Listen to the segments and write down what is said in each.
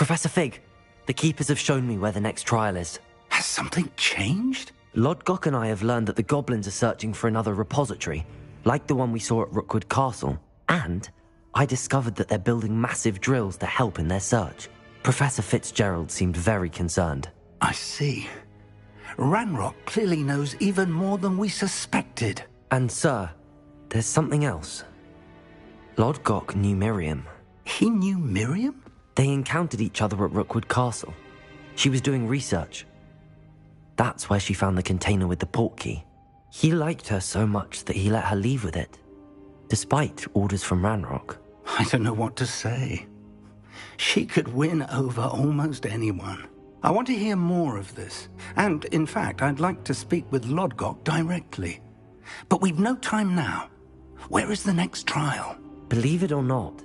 Professor Fig, the Keepers have shown me where the next trial is. Has something changed? Lodgok and I have learned that the goblins are searching for another repository, like the one we saw at Rookwood Castle. And I discovered that they're building massive drills to help in their search. Professor Fitzgerald seemed very concerned. I see. Ranrock clearly knows even more than we suspected. And sir, there's something else. Lodgok knew Miriam. He knew Miriam? They encountered each other at Rookwood Castle. She was doing research. That's where she found the container with the portkey. He liked her so much that he let her leave with it, despite orders from Ranrock. I don't know what to say. She could win over almost anyone. I want to hear more of this. And, in fact, I'd like to speak with Lodgok directly. But we've no time now. Where is the next trial? Believe it or not,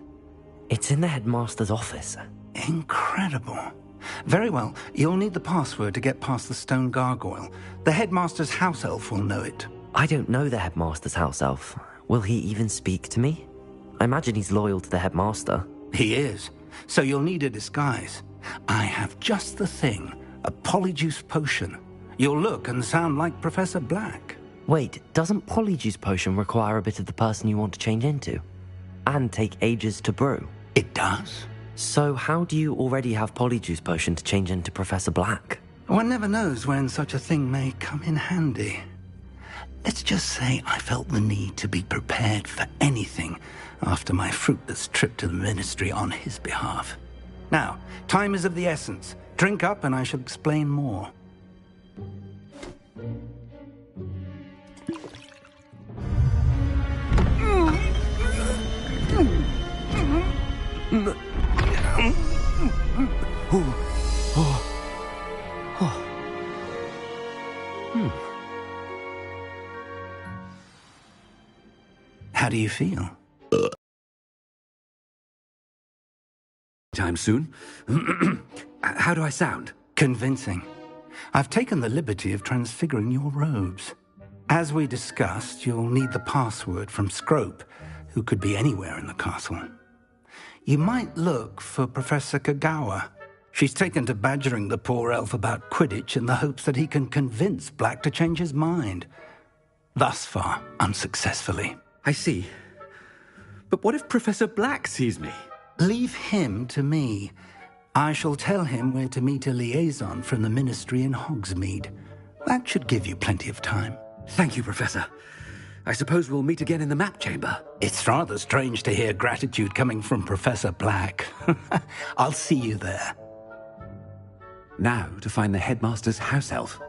it's in the headmaster's office. Incredible. Very well. You'll need the password to get past the stone gargoyle. The headmaster's house elf will know it. I don't know the headmaster's house elf. Will he even speak to me? I imagine he's loyal to the headmaster. He is. So you'll need a disguise. I have just the thing. A polyjuice potion. You'll look and sound like Professor Black. Wait, doesn't Polyjuice Potion require a bit of the person you want to change into? And take ages to brew? It does. So how do you already have Polyjuice Potion to change into Professor Black? One never knows when such a thing may come in handy. Let's just say I felt the need to be prepared for anything after my fruitless trip to the Ministry on his behalf. Now, time is of the essence. Drink up and I shall explain more. How do you feel? Time soon. How do I sound? Convincing. I've taken the liberty of transfiguring your robes. As we discussed, you'll need the password from Scrope, who could be anywhere in the castle. You might look for Professor Kagawa. She's taken to badgering the poor elf about Quidditch in the hopes that he can convince Black to change his mind. Thus far, unsuccessfully. I see. But what if Professor Black sees me? Leave him to me. I shall tell him where to meet a liaison from the Ministry in Hogsmeade. That should give you plenty of time. Thank you, Professor. I suppose we'll meet again in the map chamber. It's rather strange to hear gratitude coming from Professor Black. I'll see you there. Now to find the headmaster's house elf.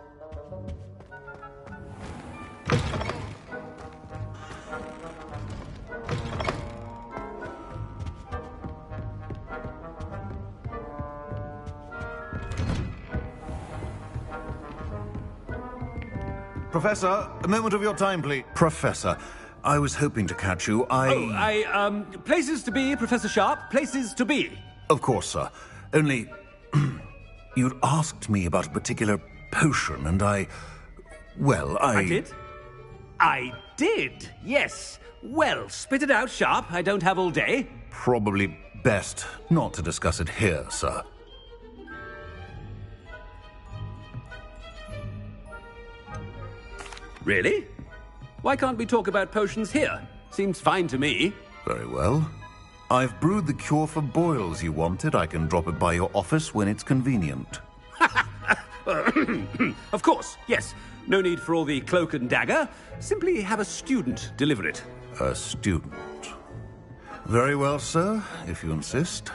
Professor, a moment of your time, please. Professor, I was hoping to catch you. Places to be, Professor Sharp. Places to be. Of course, sir. Only, you'd asked me about a particular potion, and I did? I did, yes. Well, spit it out, Sharp. I don't have all day. Probably best not to discuss it here, sir. Really? Why can't we talk about potions here? Seems fine to me. Very well. I've brewed the cure for boils you wanted. I can drop it by your office when it's convenient. Of course, yes. No need for all the cloak and dagger. Simply have a student deliver it. A student. Very well, sir, if you insist.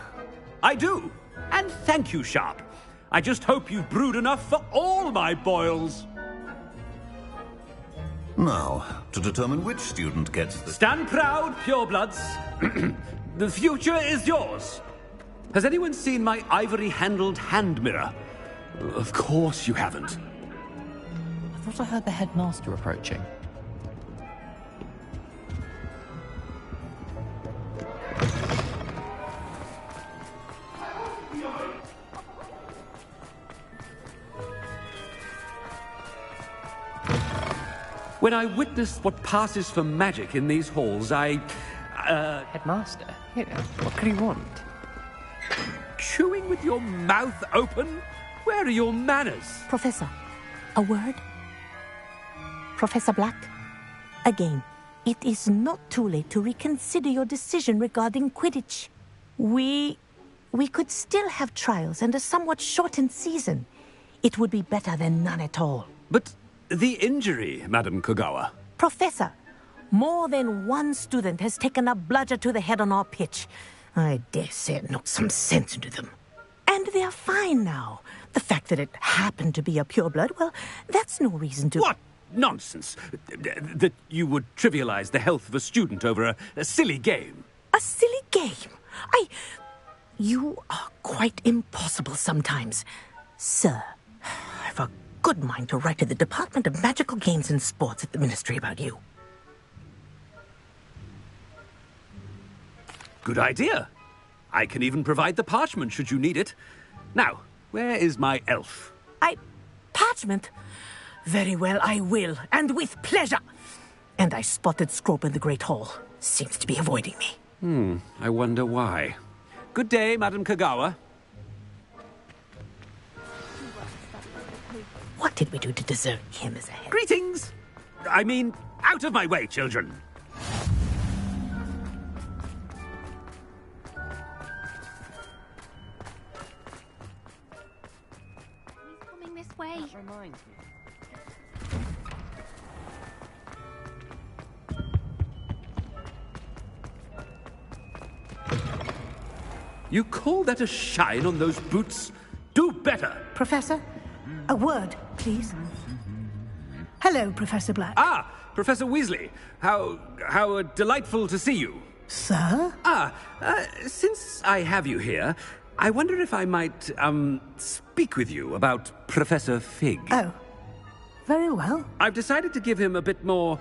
I do. And thank you, Sharp. I just hope you've brewed enough for all my boils. Now, to determine which student gets the... Stand proud, purebloods. The future is yours. Has anyone seen my ivory-handled hand mirror? Of course you haven't. I thought I heard the headmaster approaching. When I witnessed what passes for magic in these halls, Headmaster? Here, what could he want? Chewing with your mouth open? Where are your manners? Professor, a word? Professor Black, again, it is not too late to reconsider your decision regarding Quidditch. We could still have trials and a somewhat shortened season. It would be better than none at all. But the injury, Madam Kogawa. Professor, more than one student has taken a bludger to the head on our pitch. I dare say it knocked some sense into them. And they're fine now. The fact that it happened to be a pureblood, well, that's no reason to... What nonsense! That you would trivialize the health of a student over a silly game. A silly game? You are quite impossible sometimes. Sir, I've a good mind to write to the Department of Magical Games and Sports at the Ministry about you. Good idea. I can even provide the parchment should you need it. Now, where is my elf? Parchment? Very well, I will, and with pleasure. And I spotted Scrope in the Great Hall. Seems to be avoiding me. I wonder why. Good day, Madam Kogawa. What did we do to deserve him as a head? Greetings! I mean, out of my way, children. He's coming this way. Reminds me. You call that a shine on those boots? Do better! Professor, a word, please. Hello, Professor Black. Ah, Professor Weasley. How delightful to see you. Sir? Since I have you here, I wonder if I might, speak with you about Professor Fig. Oh, very well. I've decided to give him a bit more,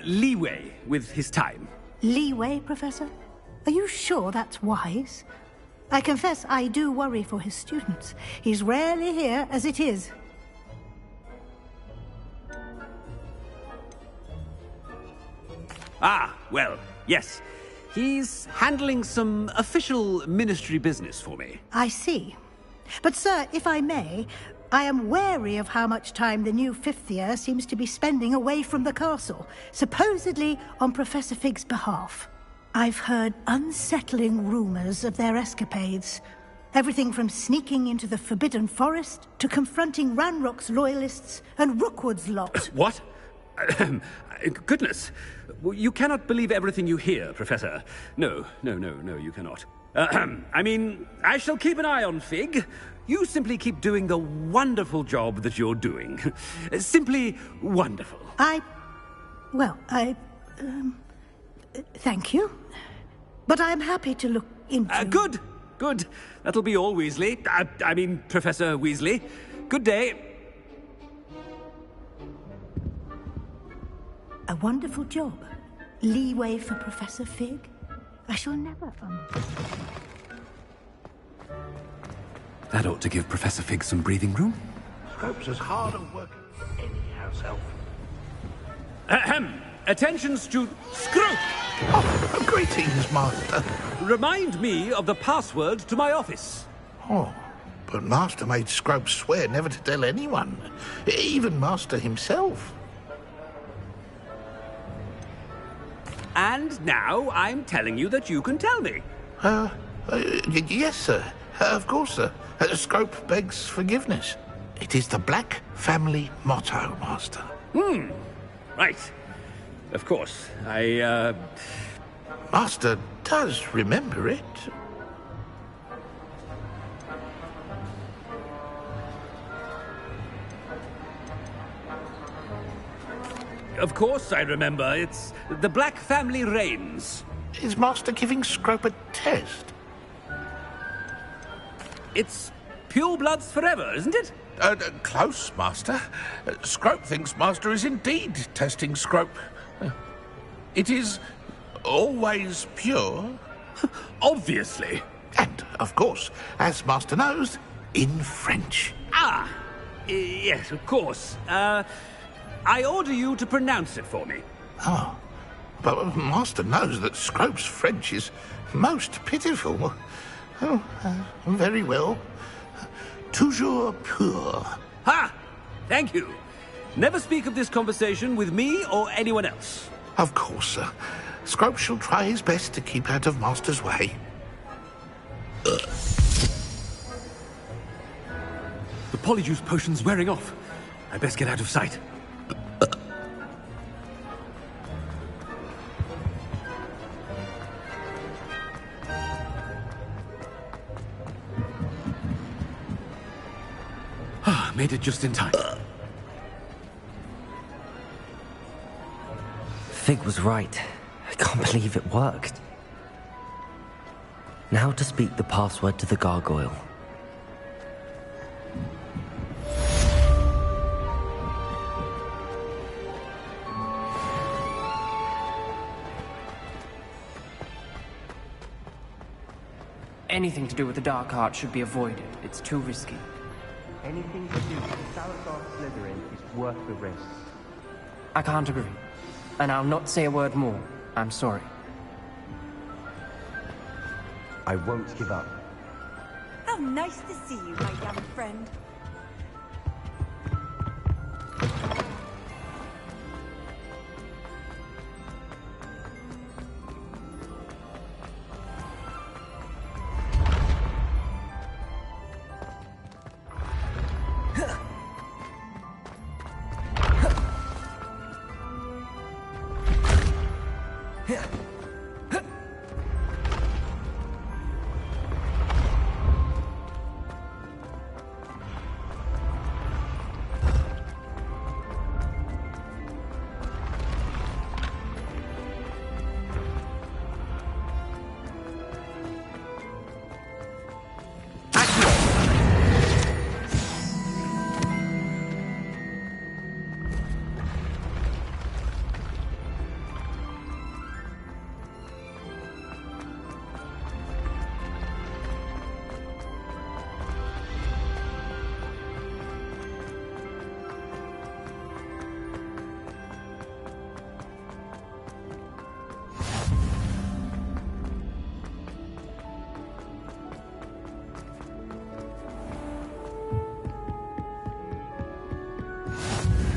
leeway with his time. Leeway, Professor? Are you sure that's wise? I confess I do worry for his students. He's rarely here as it is. Ah, well, yes. He's handling some official ministry business for me. I see. But, sir, if I may, I am wary of how much time the new fifth year seems to be spending away from the castle, supposedly on Professor Fig's behalf. I've heard unsettling rumors of their escapades. Everything from sneaking into the Forbidden Forest to confronting Ranrock's loyalists and Rookwood's lot. What? Goodness. You cannot believe everything you hear, Professor. No, you cannot. I mean, I shall keep an eye on Fig. You simply keep doing the wonderful job that you're doing. Simply wonderful. Thank you. But I'm happy to look into... Good. That'll be all, Weasley. I mean, Professor Weasley. Good day. A wonderful job. Leeway for Professor Fig. I shall never That ought to give Professor Fig some breathing room. Scrope's as hard at work as any house elf. Attention, student. Scrope! Oh, greetings, Master. Remind me of the password to my office. Oh, but Master made Scrope swear never to tell anyone, even Master himself. And now I'm telling you that you can tell me. Yes, sir. Of course, sir. Scrope begs forgiveness. It is the Black family motto, Master. Right. Of course. Master does remember it. Of course I remember. It's the Black family reigns. Is Master giving Scrope a test? It's pure bloods forever, isn't it? Close, Master. Scrope thinks Master is indeed testing Scrope. It is always pure. Obviously. And, of course, as Master knows, in French. Yes, of course. I order you to pronounce it for me. Oh, but Master knows that Scrope's French is most pitiful. Oh, very well. Toujours pure. Ha! Thank you. Never speak of this conversation with me or anyone else. Of course, sir. Scrope shall try his best to keep out of Master's way. The polyjuice potion's wearing off. I best get out of sight. Made it just in time. Fig was right. I can't believe it worked. Now to speak the password to the gargoyle. Anything to do with the dark art should be avoided. It's too risky. Anything to do with Salazar Slytherin is worth the risk. I can't agree. And I'll not say a word more. I'm sorry. I won't give up. How nice to see you, my young friend.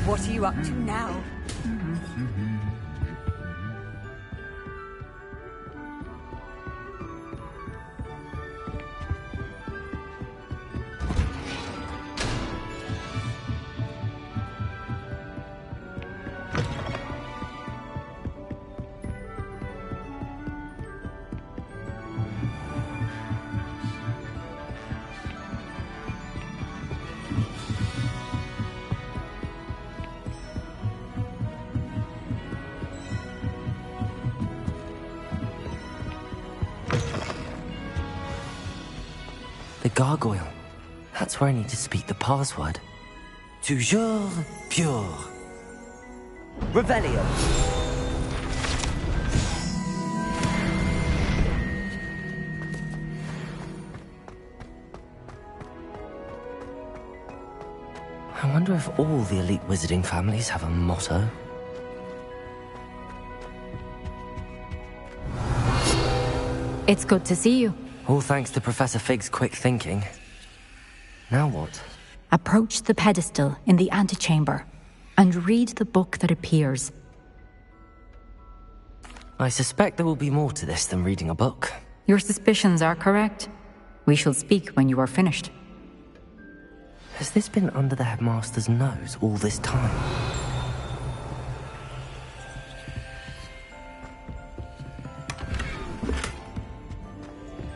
What are you up to now? The gargoyle. That's where I need to speak the password. Toujours pure. Revelio. I wonder if all the elite wizarding families have a motto. It's good to see you. All thanks to Professor Fig's quick thinking. Now what? Approach the pedestal in the antechamber and read the book that appears. I suspect there will be more to this than reading a book. Your suspicions are correct. We shall speak when you are finished. Has this been under the headmaster's nose all this time?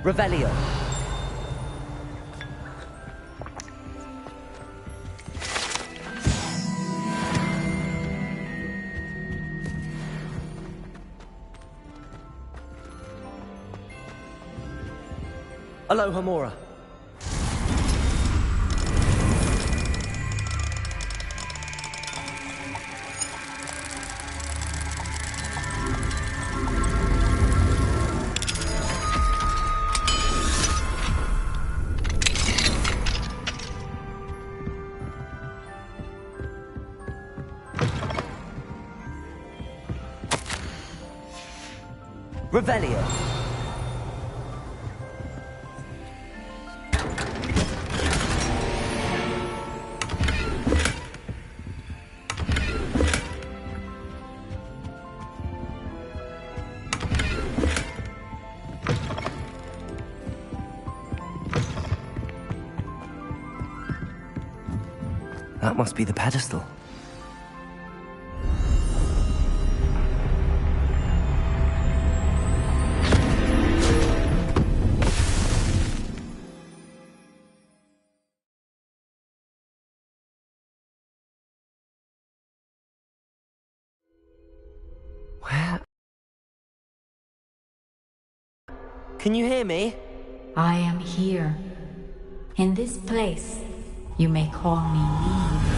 Revelio. Aloha Mora. Revelio. must be the pedestal. Where? Can you hear me? I am here. In this place, you may call me Neve.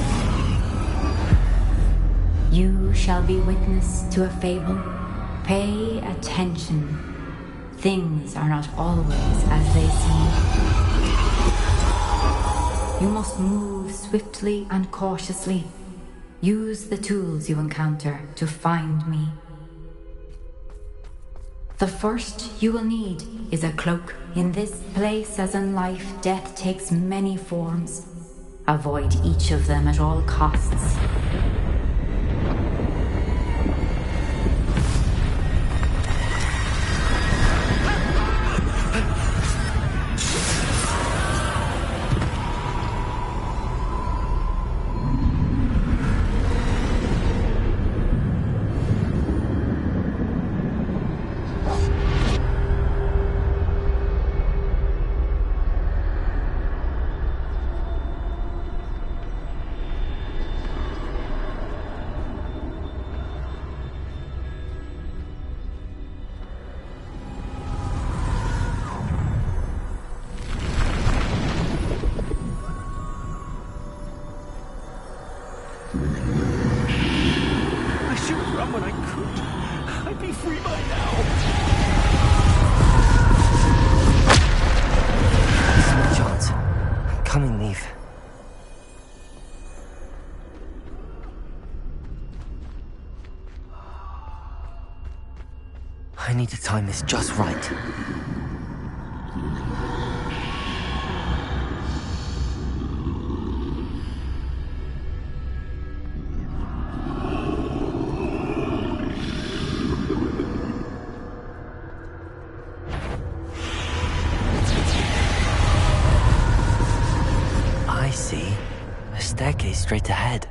You shall be witness to a fable. Pay attention. Things are not always as they seem. You must move swiftly and cautiously. Use the tools you encounter to find me. The first you will need is a cloak. In this place, as in life, death takes many forms. Avoid each of them at all costs. I need to time this just right. I see. A staircase straight ahead.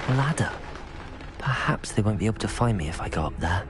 Ladder. Perhaps they won't be able to find me if I go up there.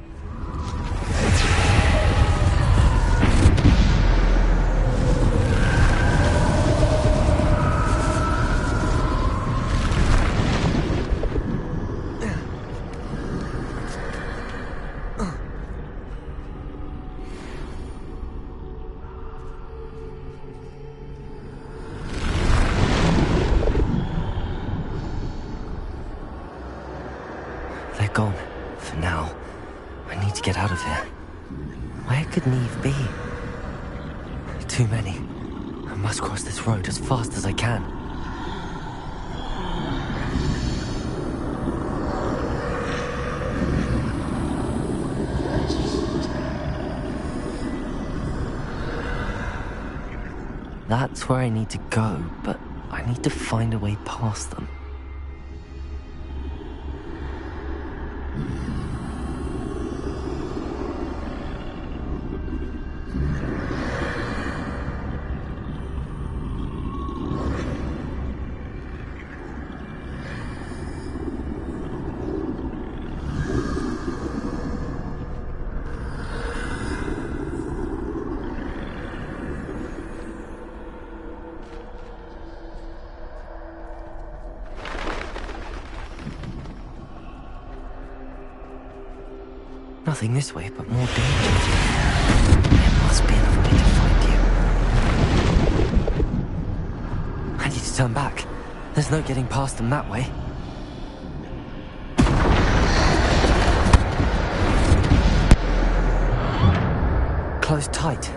They're gone. For now. I need to get out of here. Where could Neve be? Too many. I must cross this road as fast as I can. That's where I need to go, but I need to find a way past them. Nothing this way, but more danger. There must be another way to find you. I need to turn back. There's no getting past them that way. Close tight.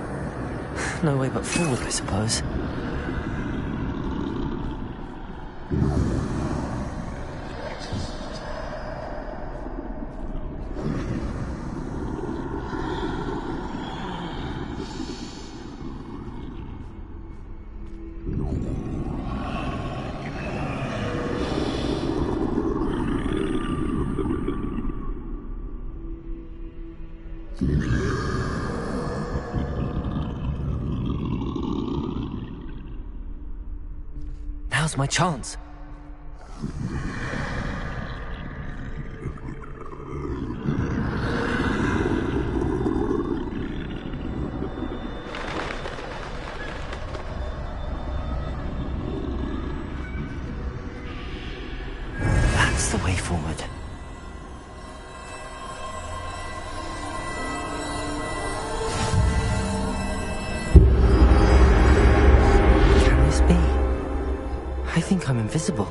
No way but forward, I suppose. Now's my chance. That's the way forward. Can this be? I think I'm invisible.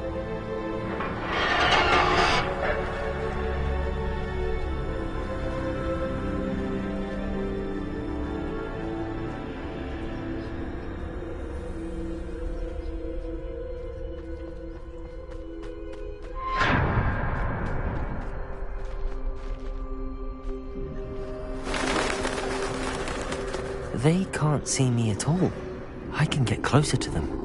They can't see me at all. I can get closer to them.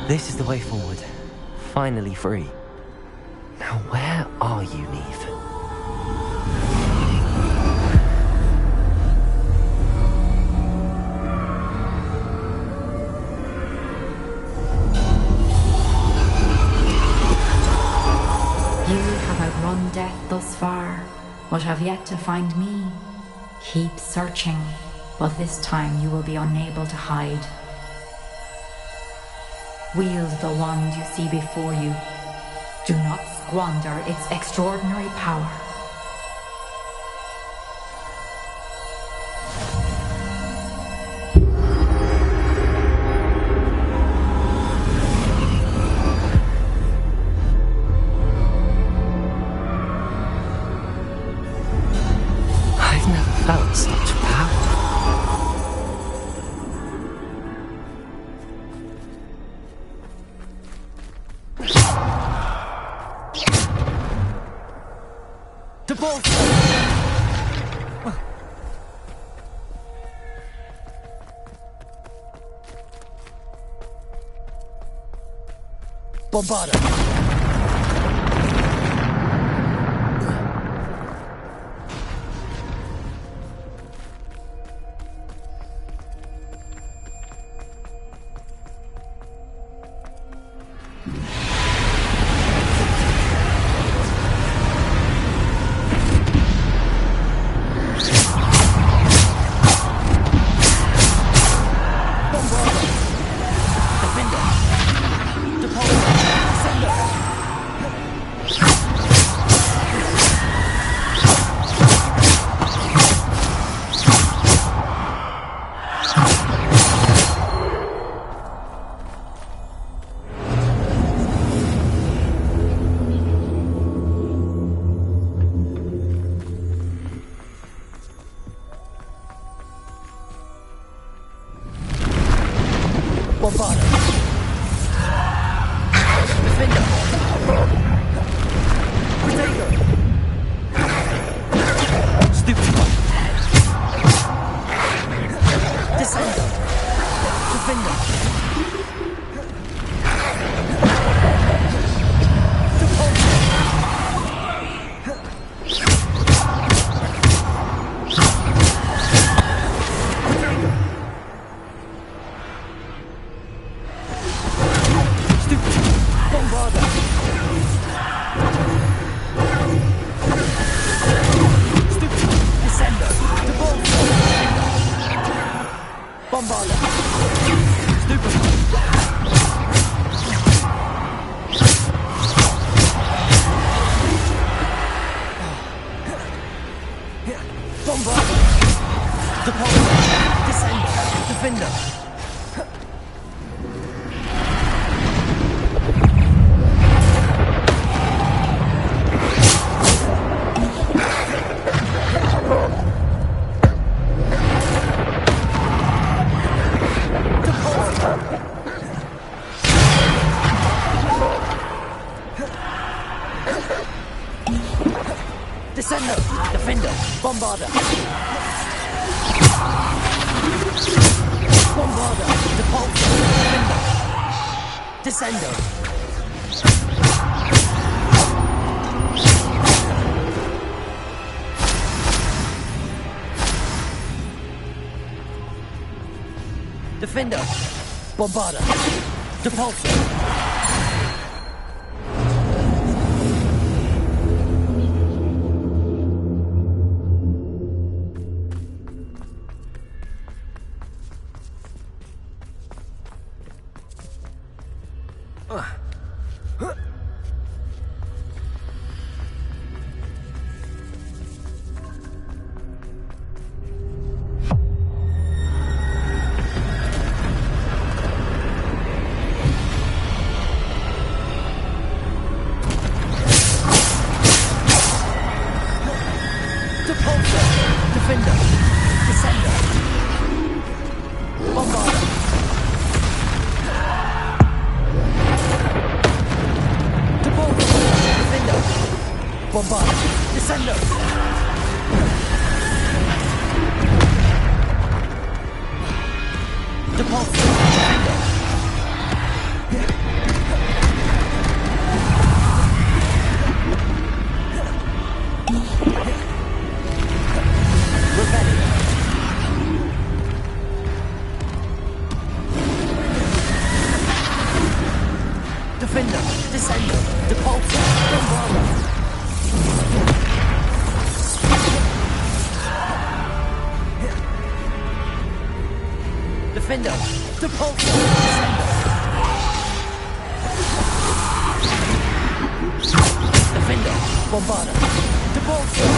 This is the way forward. Finally free. Now where are you, Neve? You have outrun death thus far, but have yet to find me. Keep searching, but this time you will be unable to hide. Wield the wand you see before you. Do not squander its extraordinary power. I've never felt such power. Bombarda! Descendo! Defender! Bombarder! Bombarder! Depulsor! Defender! Descendo! Defender! Bombarder! Depulsor!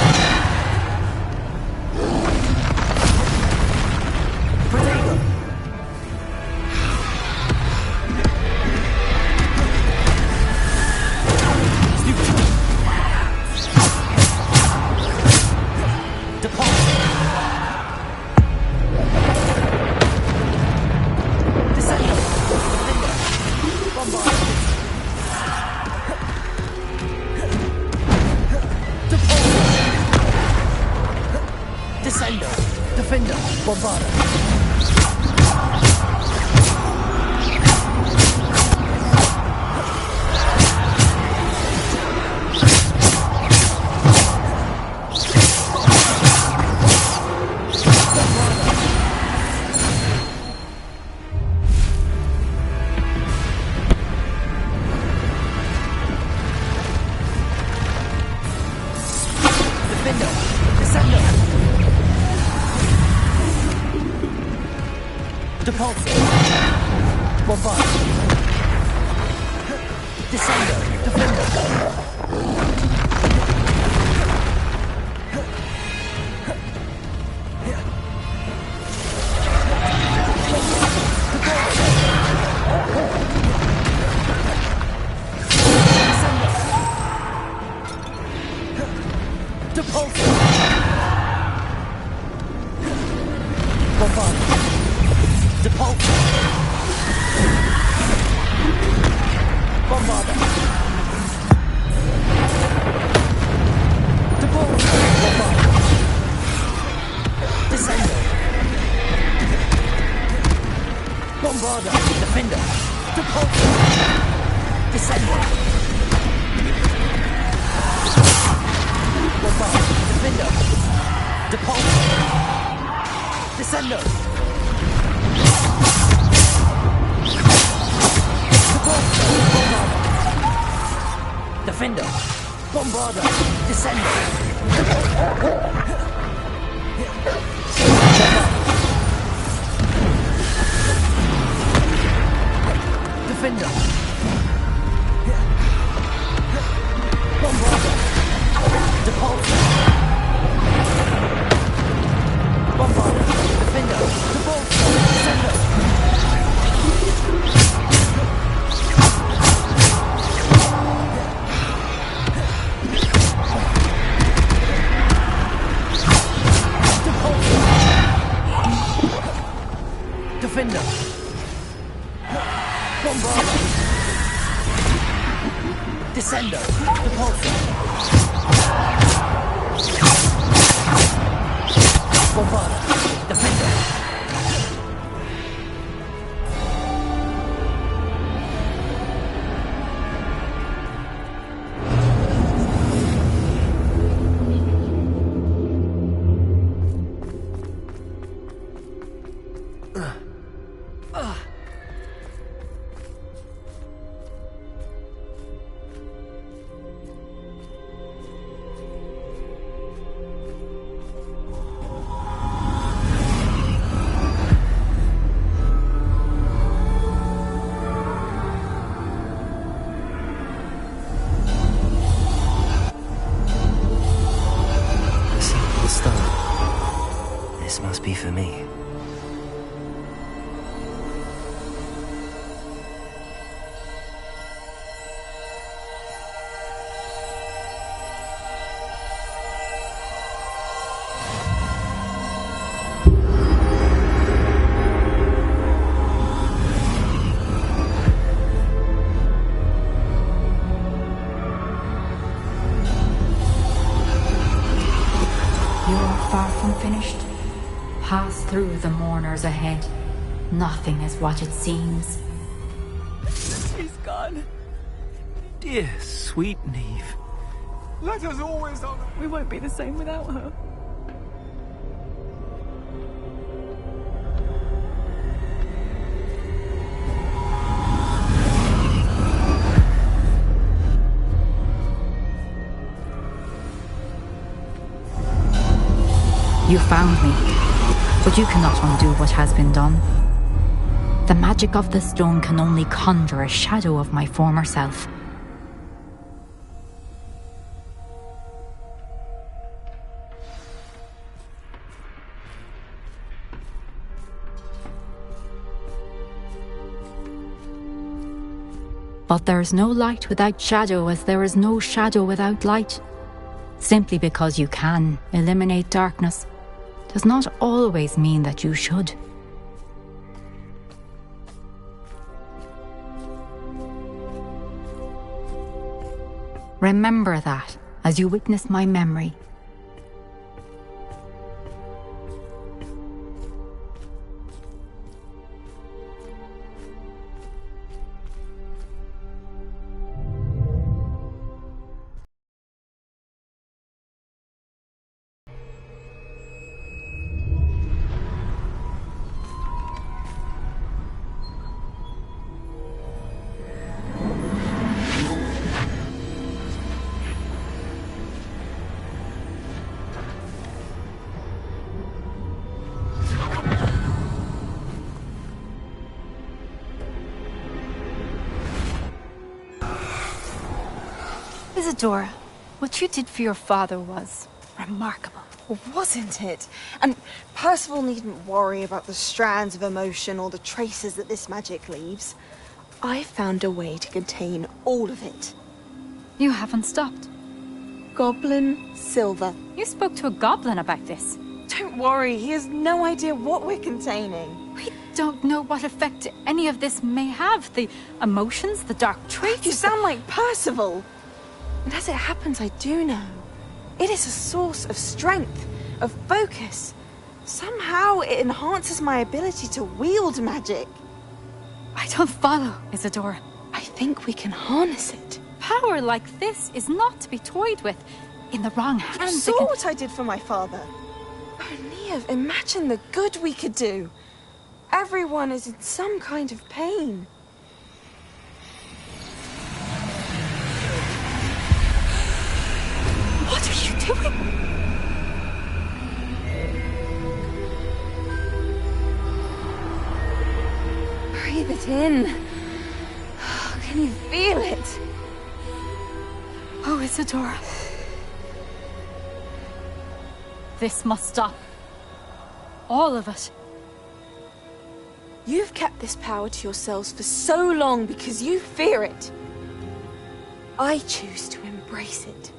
Bombarda! Defender! This must be for me. Far from finished. Pass through the mourners ahead. Nothing is what it seems. She's gone. Dear, sweet Neve. Let us always honor. We won't be the same without her. You found me, but you cannot undo what has been done. The magic of the stone can only conjure a shadow of my former self. But there is no light without shadow, as there is no shadow without light. Simply because you can eliminate darkness does not always mean that you should. Remember that as you witness my memory. Isadora, what you did for your father was remarkable. Wasn't it? And Percival needn't worry about the strands of emotion or the traces that this magic leaves. I found a way to contain all of it. You haven't stopped. Goblin Silver. You spoke to a goblin about this. Don't worry, he has no idea what we're containing. We don't know what effect any of this may have. The emotions, the dark traits. You sound like Percival. And as it happens, I do know. It is a source of strength, of focus. Somehow it enhances my ability to wield magic. I don't follow, Isadora. I think we can harness it. Power like this is not to be toyed with. In the wrong hands, You saw what I did for my father. Oh, Neve, imagine the good we could do. Everyone is in some kind of pain. What are you doing? Breathe it in. Can you feel it? Oh, Isadora. This must stop. All of it. You've kept this power to yourselves for so long because you fear it. I choose to embrace it.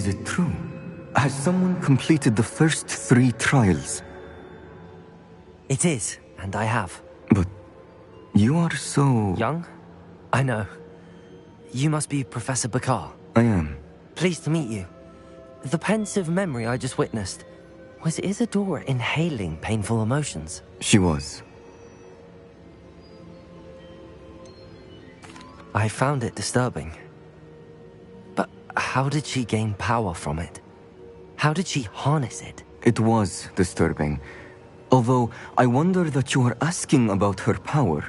it true? Has someone completed the first 3 trials? It is, and I have. But you are so... Young? I know. You must be Professor Bakar. I am. Pleased to meet you. The pensive memory I just witnessed, was Isadora inhaling painful emotions? She was. I found it disturbing. But how did she gain power from it? How did she harness it? It was disturbing. Although, I wonder that you are asking about her power.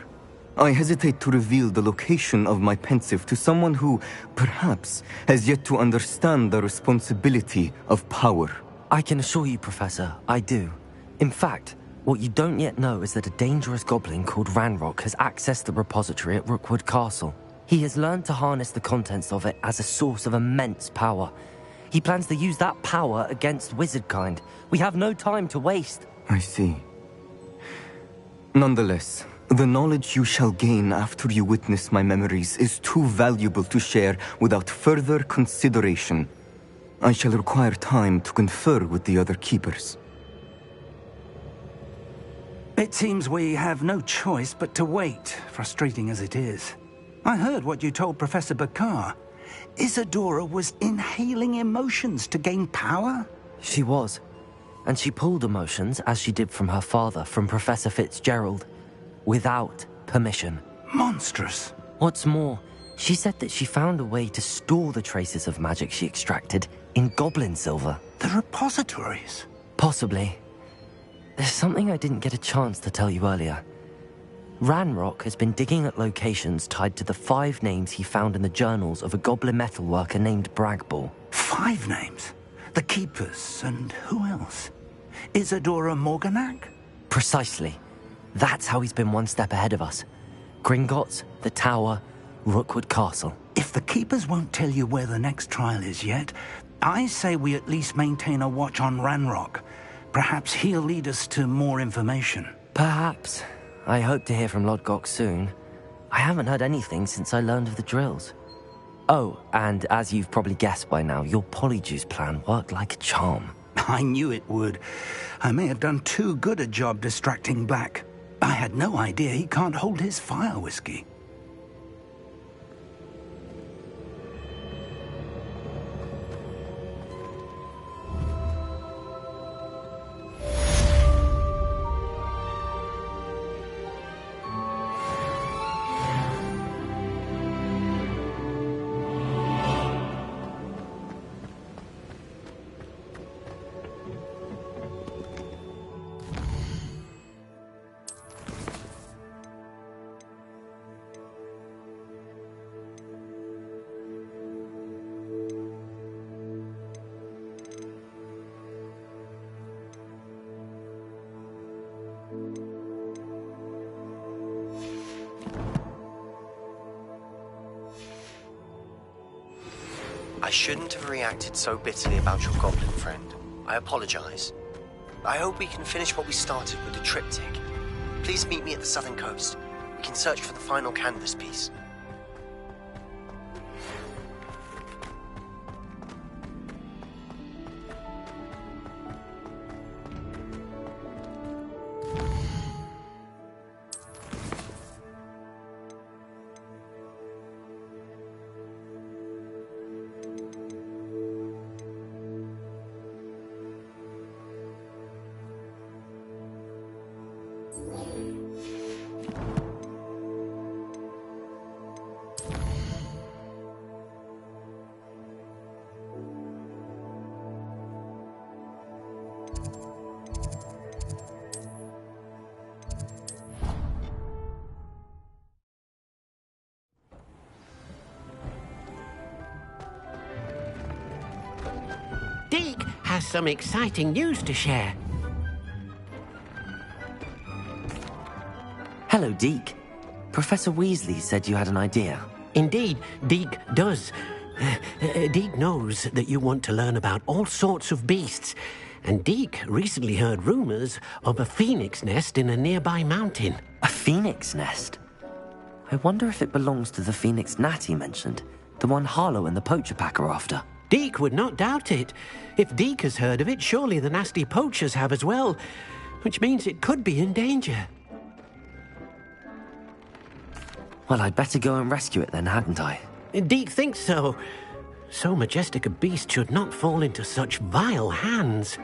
I hesitate to reveal the location of my pensive to someone who, perhaps, has yet to understand the responsibility of power. I can assure you, Professor, I do. In fact, what you don't yet know is that a dangerous goblin called Ranrock has accessed the repository at Rookwood Castle. He has learned to harness the contents of it as a source of immense power. He plans to use that power against wizardkind. We have no time to waste. I see. Nonetheless, the knowledge you shall gain after you witness my memories is too valuable to share without further consideration. I shall require time to confer with the other keepers. It seems we have no choice but to wait, frustrating as it is. I heard what you told Professor Bakar. Isadora was inhaling emotions to gain power? She was. And she pulled emotions, as she did from her father, from Professor Fitzgerald, without permission. Monstrous. What's more, she said that she found a way to store the traces of magic she extracted in goblin silver. The repositories? Possibly. There's something I didn't get a chance to tell you earlier. Ranrock has been digging at locations tied to the 5 names he found in the journals of a goblin metalworker named Bragball. 5 names? The Keepers, and who else? Isadora Morganac? Precisely. That's how he's been one step ahead of us. Gringotts, the Tower, Rookwood Castle. If the Keepers won't tell you where the next trial is yet, I say we at least maintain a watch on Ranrock. Perhaps he'll lead us to more information. Perhaps. I hope to hear from Lodgok soon. I haven't heard anything since I learned of the drills. Oh, and as you've probably guessed by now, your polyjuice plan worked like a charm. I knew it would. I may have done too good a job distracting Black. I had no idea he can't hold his fire whiskey. I shouldn't have reacted so bitterly about your goblin friend. I apologize. I hope we can finish what we started with the triptych. Please meet me at the southern coast. We can search for the final canvas piece. Deke has some exciting news to share. Hello, Deke. Professor Weasley said you had an idea. Indeed, Deke does. Deke knows that you want to learn about all sorts of beasts, and Deke recently heard rumors of a phoenix nest in a nearby mountain. A phoenix nest? I wonder if it belongs to the phoenix gnat he mentioned, the one Harlow and the poacher pack are after. Deke would not doubt it. If Deke has heard of it, surely the nasty poachers have as well, which means it could be in danger. Well, I'd better go and rescue it then, hadn't I? Deke thinks so. So majestic a beast should not fall into such vile hands.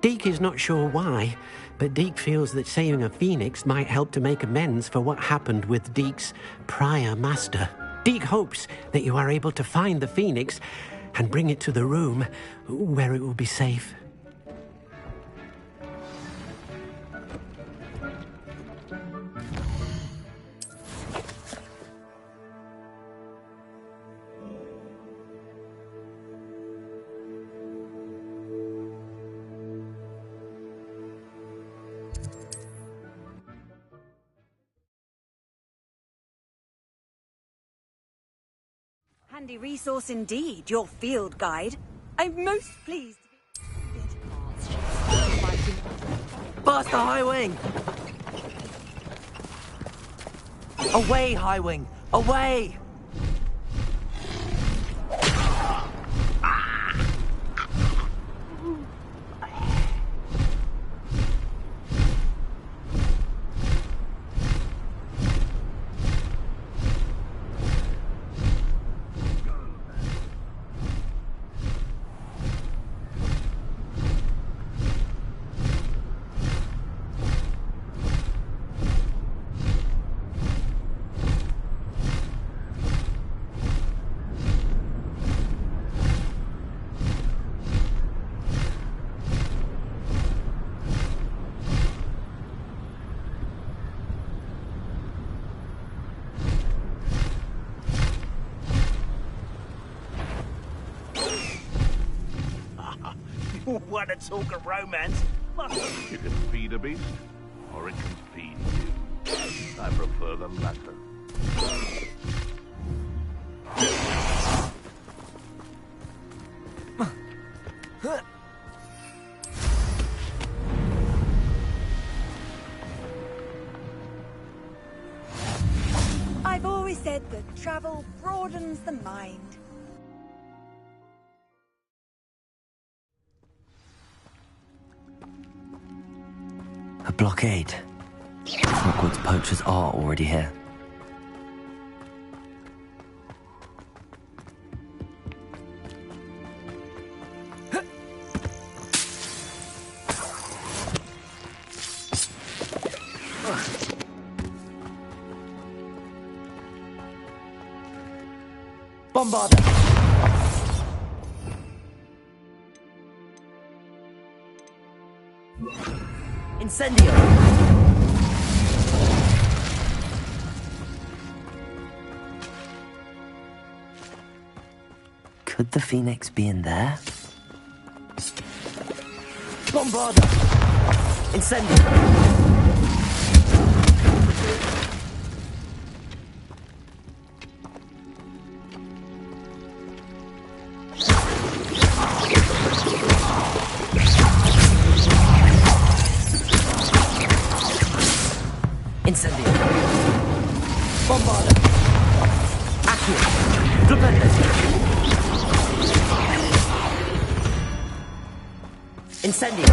Deke is not sure why, but Deke feels that saving a phoenix might help to make amends for what happened with Deke's prior master. Deke hopes that you are able to find the phoenix and bring it to the room where it will be safe. Handy resource indeed, your field guide. I'm most pleased to be... Blast the High Wing! Away, High Wing! Away! Want to talk of romance? You can feed a beast, or it can feed you. I prefer the latter. I've always said that travel broadens the mind. A blockade. Hogwarts poachers are already here. Bombarder! Incendio! Could the Phoenix be in there? Bombarder! Incendio! Incendio! Bombarder! Accio! Flipendo! Incendio!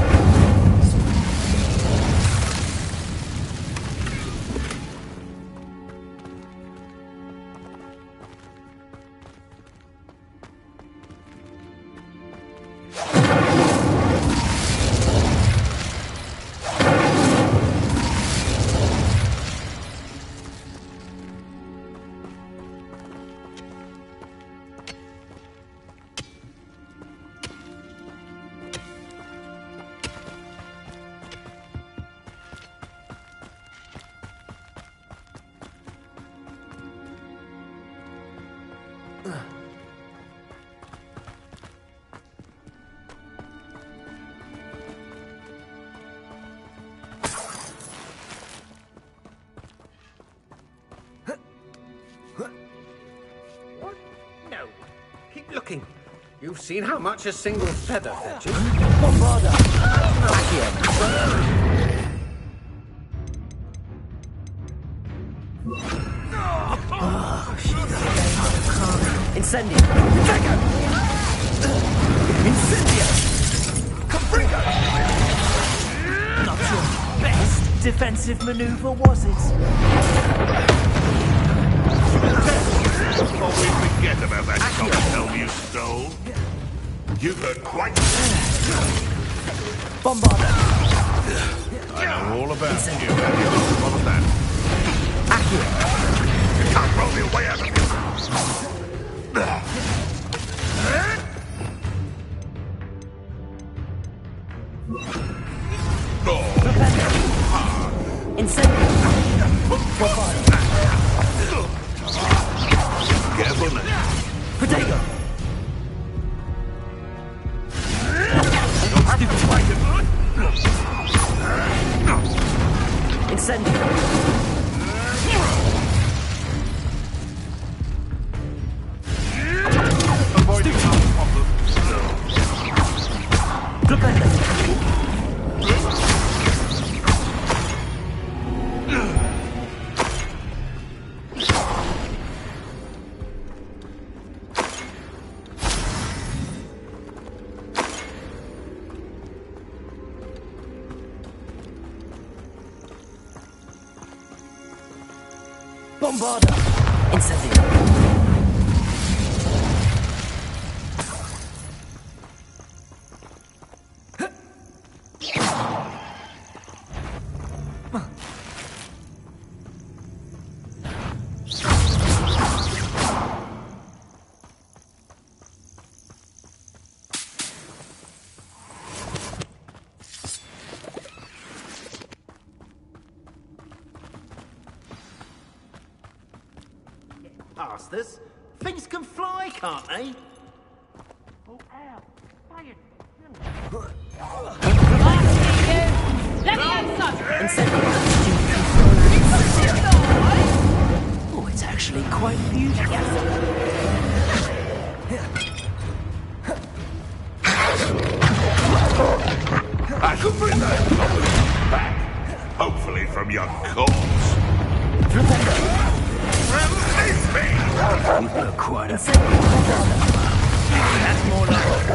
No. Keep looking. You've seen how much a single feather fetches. Bombarder! Accio! Incendio! Drago! defensive maneuver was it? Before we forget about that common helm you stole, you've heard quite... Bombarder! I know all about you. What was that? Accurate! You can't roll your way out of this! Incendiary! Careful now. Potato! Incendiary! Avoid the problem. Bombarder! Incendiary! Past us. Things can fly, can't they? Let me answer! Oh, it's actually quite beautiful. I could bring that problem back. Hopefully from your corpse. Release me! You look quite a... That's more like...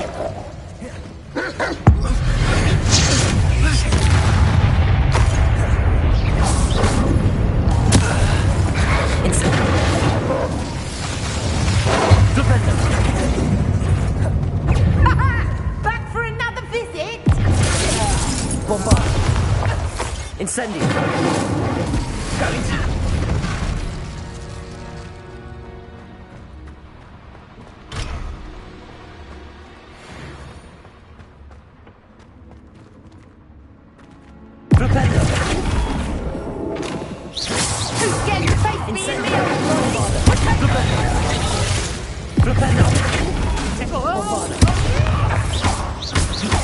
Back for another visit? Bombard! Incendiary! Going to...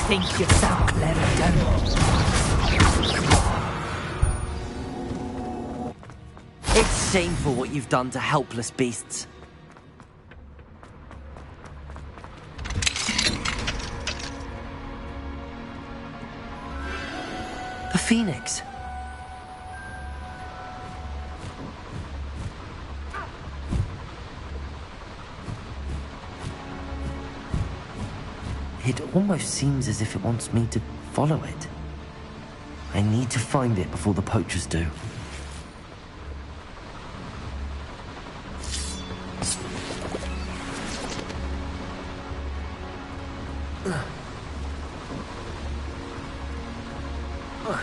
Think you're so clever, don't you? It's shameful what you've done to helpless beasts. The Phoenix. It almost seems as if it wants me to follow it. I need to find it before the poachers do. Ugh.